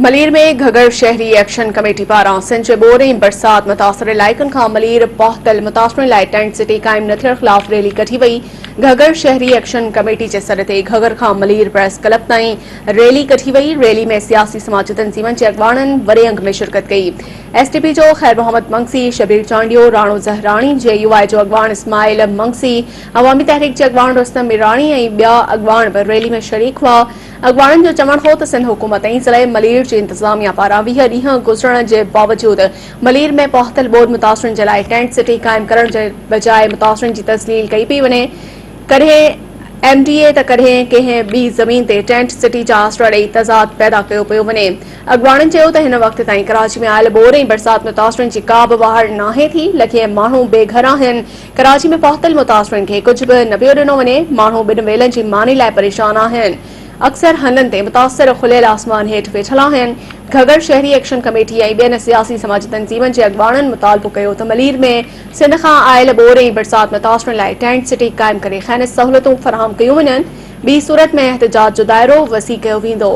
मलीर में घगर शहरी action committee पारां सिंध बोरे बरसात मुतासर इलाइकन खां मलीर पहुतल मुतासर लाइ टेंट सिटी कायम न थियण खिलाफ रैली कढी वई। घगर शहरी एक्शन कमेटी जे सर ते घगर खां मलीर प्रेस क्लब ताईं रैली कढी वई। रैली में सियासी समाजी तंज़ीमनि जे अॻवाननि वॾे अंग में शिरकत कई। एसटीपी जो खैर मोहम्मद मंगसी, शबीर चांडियो, राणो ज़हरानी, JUI जो अॻवान इस्माइल मंगसी, अवामी तहरीक जे अॻवान रुस्तम मीरानी ऐं ॿिया अॻवान बि रैली में शरीक हुआ। अॻवाननि जो चवणु हो त सिंध हुकूमत ऐं ज़िले मलीर जी इंतज़ामिया पारां 20 ॾींहं गुज़रण जे बावजूद मलीर में पहुतल ॿोॾि मुतासरनि जे लाइ टेंट सिटी कायम करण जे बजाय मुतासरनि जी तज़लील कई पई वञे। कॾहिं MDA त कॾहिं कंहिं ॿी ज़मीन ते टेंट सिटी जा आसरा ॾेई तज़ाद पैदा कयो पियो वञे। अॻवाननि चयो त हिन वक़्त ताईं कराची में आयल ॿोर ऐं बरसात मुतासरनि जी का बि वाहड़ नाहे थी। लखे माण्हू बेघर आहिनि। कराची में पहुतल मुतासरनि खे कुझु बि न पियो ॾिनो वञे। माण्हू ॿिनि वेलनि जी मानी लाइ परेशान आहिनि। अक्सर हंधनि ते मुतासिर खुलियल आसमान हेठि वेठल आहिनि। घगर शहरी एक्शन कमेटी ऐं ॿियनि सियासी समाजी तंज़ीमनि जे अॻवाननि मुतालबो कयो त मलीर में सिंध खां आयल ॿोर ऐं बरसात मुतासरनि लाइ टेंट सिटी कायम करे खैनिस सहूलियतूं फराहम कयूं वञनि। ॿी सूरत में एहतजाज जो दाइरो वसी कयो वेंदो।